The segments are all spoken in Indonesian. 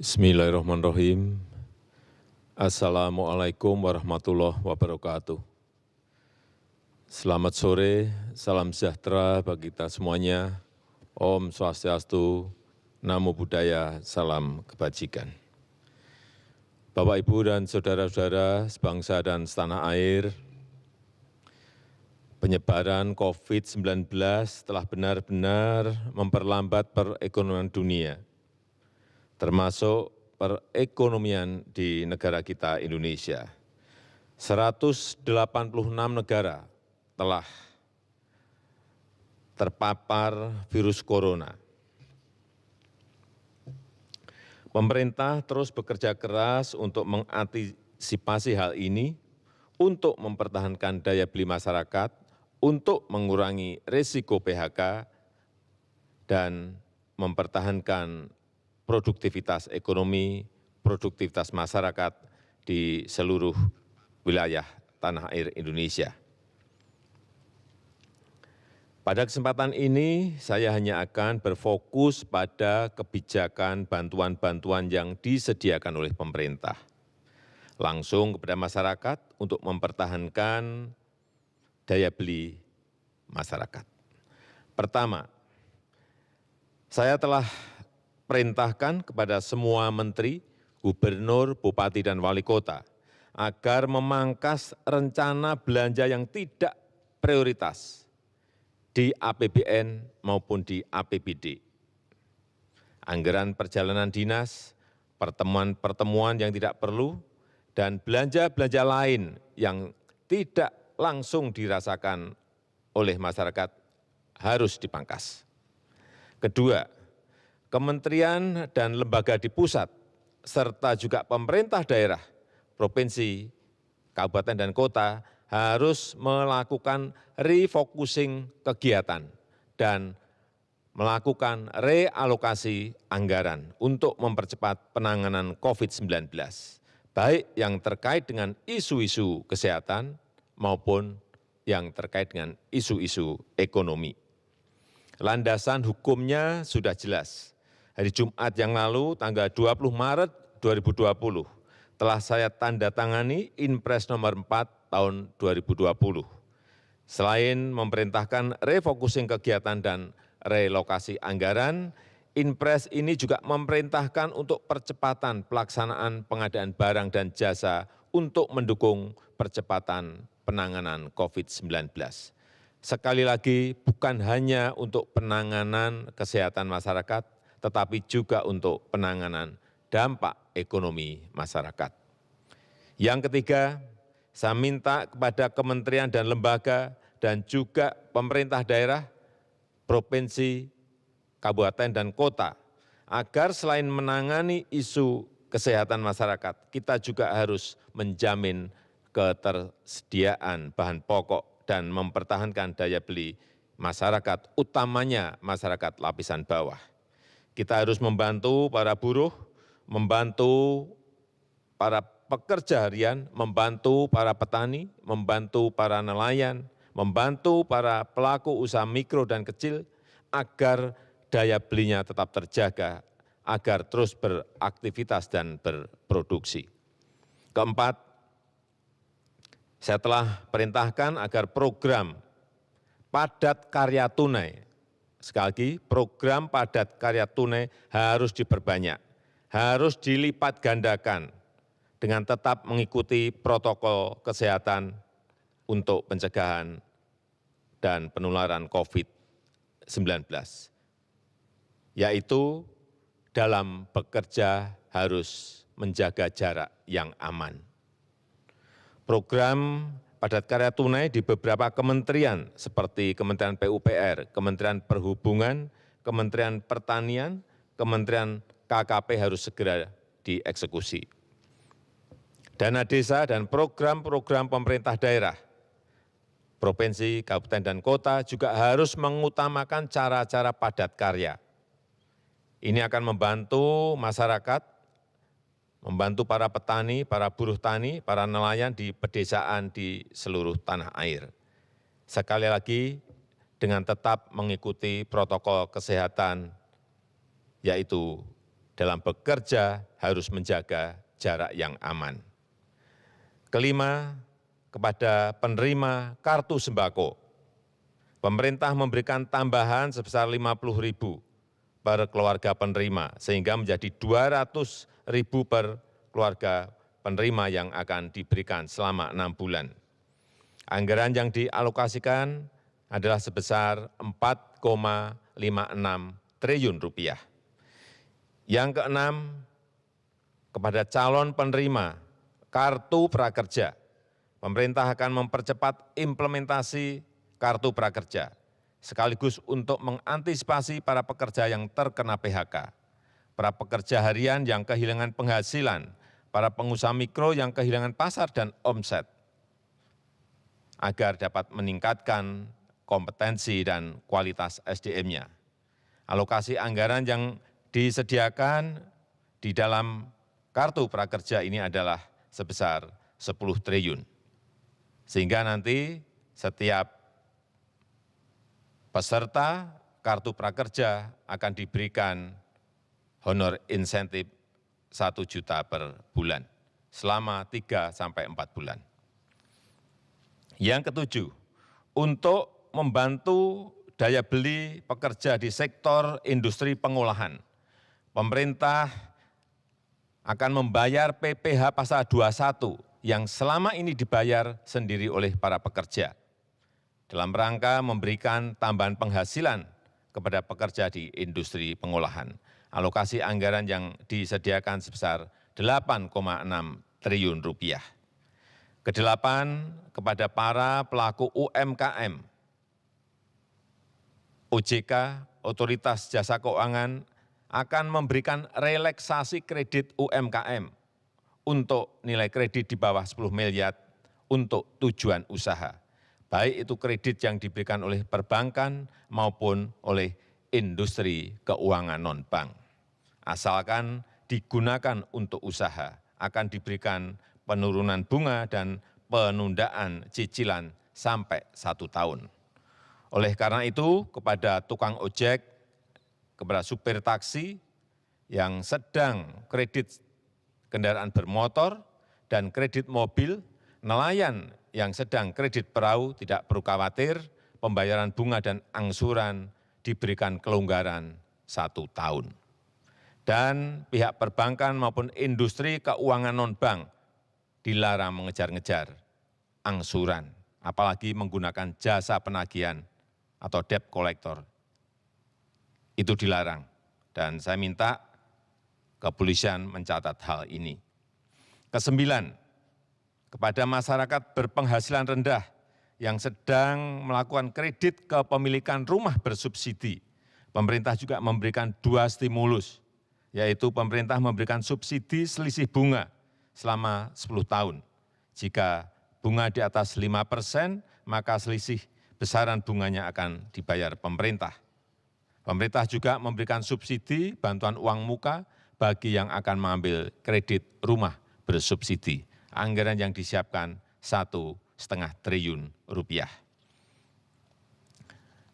Bismillahirrahmanirrahim. Assalamualaikum warahmatullahi wabarakatuh. Selamat sore, salam sejahtera bagi kita semuanya. Om Swastiastu, Namo Buddhaya, salam kebajikan. Bapak, Ibu, dan saudara-saudara sebangsa dan setanah air, penyebaran COVID-19 telah benar-benar memperlambat perekonomian dunia, termasuk perekonomian di negara kita Indonesia. 186 negara telah terpapar virus corona. Pemerintah terus bekerja keras untuk mengantisipasi hal ini, untuk mempertahankan daya beli masyarakat, untuk mengurangi risiko PHK, dan mempertahankan produktivitas ekonomi, produktivitas masyarakat di seluruh wilayah tanah air Indonesia. Pada kesempatan ini, saya hanya akan berfokus pada kebijakan bantuan-bantuan yang disediakan oleh pemerintah, langsung kepada masyarakat untuk mempertahankan daya beli masyarakat. Pertama, saya telah perintahkan kepada semua menteri, gubernur, bupati, dan wali kota agar memangkas rencana belanja yang tidak prioritas di APBN maupun di APBD. Anggaran perjalanan dinas, pertemuan-pertemuan yang tidak perlu, dan belanja-belanja lain yang tidak langsung dirasakan oleh masyarakat harus dipangkas. Kedua, kementerian dan lembaga di pusat, serta juga pemerintah daerah, provinsi, kabupaten, dan kota harus melakukan refocusing kegiatan dan melakukan realokasi anggaran untuk mempercepat penanganan COVID-19, baik yang terkait dengan isu-isu kesehatan maupun yang terkait dengan isu-isu ekonomi. Landasan hukumnya sudah jelas. Hari Jumat yang lalu, tanggal 20 Maret 2020, telah saya tanda tangani Inpres nomor 4 tahun 2020. Selain memerintahkan refocusing kegiatan dan relokasi anggaran, Inpres ini juga memerintahkan untuk percepatan pelaksanaan pengadaan barang dan jasa untuk mendukung percepatan penanganan COVID-19. Sekali lagi, bukan hanya untuk penanganan kesehatan masyarakat, tetapi juga untuk penanganan dampak ekonomi masyarakat. Yang ketiga, saya minta kepada kementerian dan lembaga dan juga pemerintah daerah, provinsi, kabupaten, dan kota, agar selain menangani isu kesehatan masyarakat, kita juga harus menjamin ketersediaan bahan pokok dan mempertahankan daya beli masyarakat, utamanya masyarakat lapisan bawah. Kita harus membantu para buruh, membantu para pekerja harian, membantu para petani, membantu para nelayan, membantu para pelaku usaha mikro dan kecil, agar daya belinya tetap terjaga, agar terus beraktivitas dan berproduksi. Keempat, saya telah perintahkan agar program padat karya tunai, sekali lagi, program padat karya tunai harus diperbanyak, harus dilipat gandakan dengan tetap mengikuti protokol kesehatan untuk pencegahan dan penularan COVID-19, yaitu dalam bekerja harus menjaga jarak yang aman. Program padat karya tunai di beberapa kementerian seperti Kementerian PUPR, Kementerian Perhubungan, Kementerian Pertanian, Kementerian KKP harus segera dieksekusi. Dana desa dan program-program pemerintah daerah, provinsi, kabupaten, dan kota juga harus mengutamakan cara-cara padat karya. Ini akan membantu masyarakat, membantu para petani, para buruh tani, para nelayan di pedesaan di seluruh tanah air. Sekali lagi, dengan tetap mengikuti protokol kesehatan, yaitu dalam bekerja harus menjaga jarak yang aman. Kelima, kepada penerima kartu sembako, pemerintah memberikan tambahan sebesar 50.000 per keluarga penerima, sehingga menjadi 200.000 per keluarga penerima yang akan diberikan selama 6 bulan. Anggaran yang dialokasikan adalah sebesar 4,56 triliun rupiah. Yang keenam, kepada calon penerima kartu prakerja, pemerintah akan mempercepat implementasi kartu prakerja, sekaligus untuk mengantisipasi para pekerja yang terkena PHK, para pekerja harian yang kehilangan penghasilan, para pengusaha mikro yang kehilangan pasar dan omset, agar dapat meningkatkan kompetensi dan kualitas SDM-nya. Alokasi anggaran yang disediakan di dalam kartu prakerja ini adalah sebesar 10 triliun. Sehingga nanti setiap peserta kartu prakerja akan diberikan honor insentif 1 juta per bulan selama 3 sampai 4 bulan. Yang ketujuh, untuk membantu daya beli pekerja di sektor industri pengolahan, pemerintah akan membayar PPh pasal 21 yang selama ini dibayar sendiri oleh para pekerja, dalam rangka memberikan tambahan penghasilan kepada pekerja di industri pengolahan. Alokasi anggaran yang disediakan sebesar 8,6 triliun rupiah. Kedelapan, kepada para pelaku UMKM, OJK, Otoritas Jasa Keuangan, akan memberikan relaksasi kredit UMKM untuk nilai kredit di bawah 10 miliar untuk tujuan usaha, baik itu kredit yang diberikan oleh perbankan maupun oleh industri keuangan non-bank. Asalkan digunakan untuk usaha, akan diberikan penurunan bunga dan penundaan cicilan sampai 1 tahun. Oleh karena itu, kepada tukang ojek, kepada supir taksi yang sedang kredit kendaraan bermotor dan kredit mobil, nelayan yang sedang kredit perahu tidak perlu khawatir, pembayaran bunga dan angsuran diberikan kelonggaran 1 tahun. Dan pihak perbankan maupun industri keuangan non-bank dilarang mengejar-ngejar angsuran, apalagi menggunakan jasa penagihan atau debt collector. Itu dilarang, dan saya minta kepolisian mencatat hal ini. Kesembilan, kepada masyarakat berpenghasilan rendah yang sedang melakukan kredit kepemilikan rumah bersubsidi, pemerintah juga memberikan 2 stimulus, yaitu pemerintah memberikan subsidi selisih bunga selama 10 tahun. Jika bunga di atas 5%, maka selisih besaran bunganya akan dibayar pemerintah. Pemerintah juga memberikan subsidi bantuan uang muka bagi yang akan mengambil kredit rumah bersubsidi. Anggaran yang disiapkan 1,5 triliun rupiah.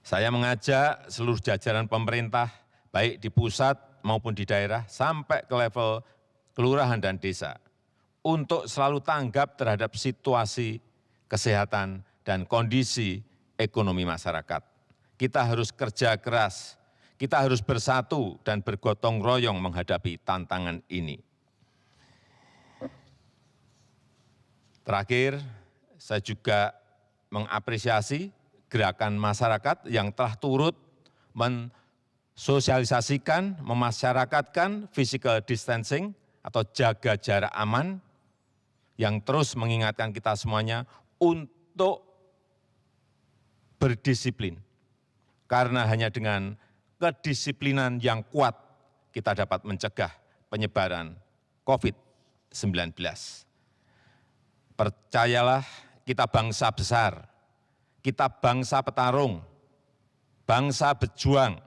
Saya mengajak seluruh jajaran pemerintah, baik di pusat maupun di daerah, sampai ke level kelurahan dan desa, untuk selalu tanggap terhadap situasi kesehatan dan kondisi ekonomi masyarakat. Kita harus kerja keras, kita harus bersatu dan bergotong royong menghadapi tantangan ini. Terakhir, saya juga mengapresiasi gerakan masyarakat yang telah turut mensosialisasikan, memasyarakatkan physical distancing atau jaga jarak aman, yang terus mengingatkan kita semuanya untuk berdisiplin. Karena hanya dengan kedisiplinan yang kuat, kita dapat mencegah penyebaran COVID-19. Percayalah, kita bangsa besar, kita bangsa petarung, bangsa berjuang.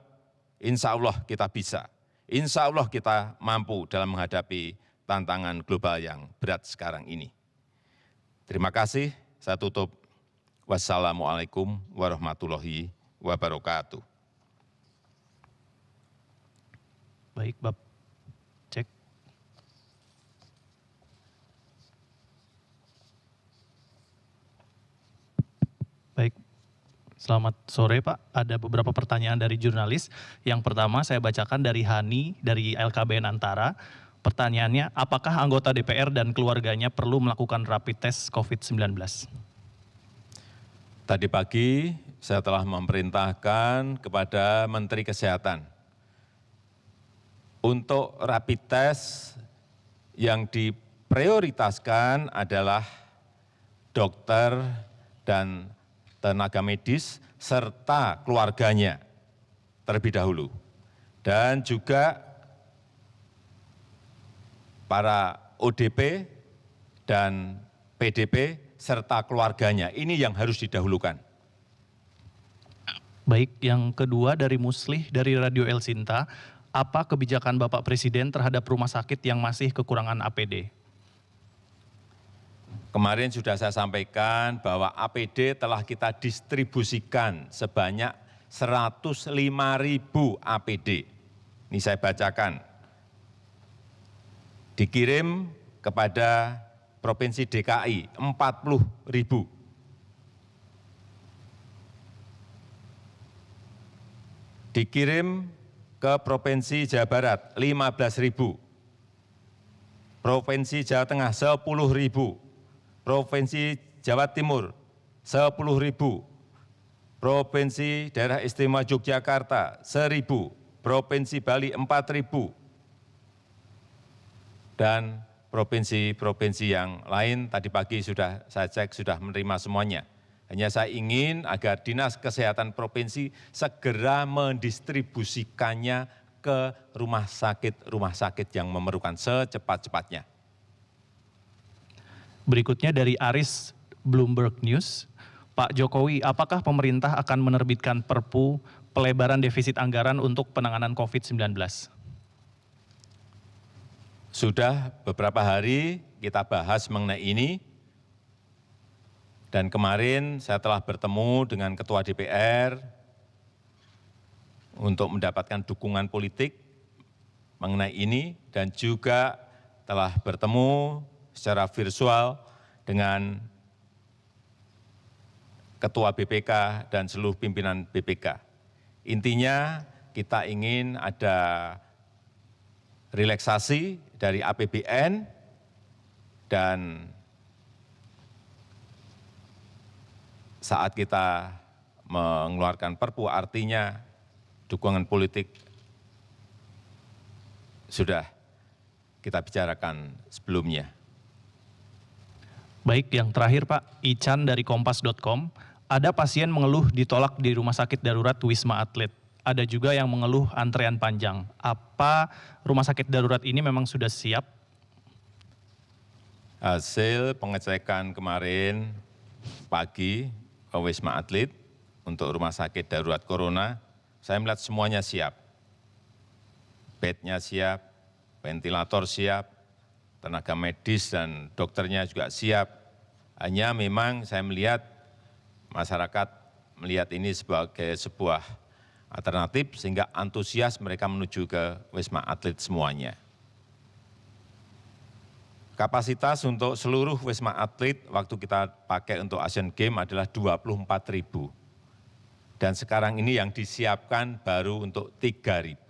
Insya Allah kita bisa, insya Allah kita mampu dalam menghadapi tantangan global yang berat sekarang ini. Terima kasih, saya tutup. Wassalamualaikum warahmatullahi wabarakatuh. Baik, Baik, selamat sore Pak. Ada beberapa pertanyaan dari jurnalis. Yang pertama saya bacakan dari Hani dari LKBN Antara. Pertanyaannya, apakah anggota DPR dan keluarganya perlu melakukan rapid test COVID-19? Tadi pagi saya telah memerintahkan kepada Menteri Kesehatan untuk rapid test yang diprioritaskan adalah dokter dan tenaga medis serta keluarganya terlebih dahulu. Dan juga para ODP dan PDP serta keluarganya. Ini yang harus didahulukan. Baik, yang kedua dari Muslih dari Radio El Sinta, apa kebijakan Bapak Presiden terhadap rumah sakit yang masih kekurangan APD? Kemarin sudah saya sampaikan bahwa APD telah kita distribusikan sebanyak 105.000 APD. Ini saya bacakan. Dikirim kepada Provinsi DKI 40.000. Dikirim ke Provinsi Jawa Barat 15.000. Provinsi Jawa Tengah 10.000. Provinsi Jawa Timur 10.000. Provinsi Daerah Istimewa Yogyakarta 1.000. Provinsi Bali 4.000. Dan provinsi-provinsi yang lain tadi pagi sudah saya cek sudah menerima semuanya. Hanya saya ingin agar Dinas Kesehatan Provinsi segera mendistribusikannya ke rumah sakit yang memerlukan secepat-cepatnya. Berikutnya dari Aris Bloomberg News, Pak Jokowi, apakah pemerintah akan menerbitkan Perpu pelebaran defisit anggaran untuk penanganan COVID-19? Sudah beberapa hari kita bahas mengenai ini, dan kemarin saya telah bertemu dengan Ketua DPR untuk mendapatkan dukungan politik mengenai ini, dan juga telah bertemu secara virtual dengan Ketua BPK dan seluruh pimpinan BPK. Intinya kita ingin ada relaksasi dari APBN dan saat kita mengeluarkan Perpu artinya dukungan politik sudah kita bicarakan sebelumnya. Baik, yang terakhir Pak, Ican dari kompas.com, ada pasien mengeluh ditolak di rumah sakit darurat Wisma Atlet. Ada juga yang mengeluh antrean panjang. Apa rumah sakit darurat ini memang sudah siap? Hasil pengecekan kemarin pagi ke Wisma Atlet untuk rumah sakit darurat corona, saya melihat semuanya siap. Bednya siap, ventilator siap, tenaga medis dan dokternya juga siap. Hanya memang saya melihat masyarakat melihat ini sebagai sebuah alternatif sehingga antusias mereka menuju ke Wisma Atlet semuanya. Kapasitas untuk seluruh Wisma Atlet waktu kita pakai untuk Asian Games adalah 24.000. Dan sekarang ini yang disiapkan baru untuk 3.000.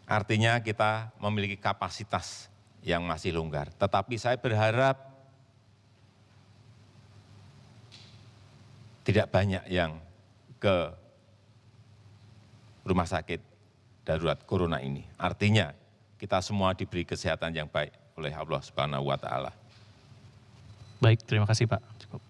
Artinya kita memiliki kapasitas yang masih longgar. Tetapi saya berharap tidak banyak yang ke rumah sakit darurat corona ini. Artinya kita semua diberi kesehatan yang baik oleh Allah Subhanahu wa taala. Baik, terima kasih Pak. Cukup.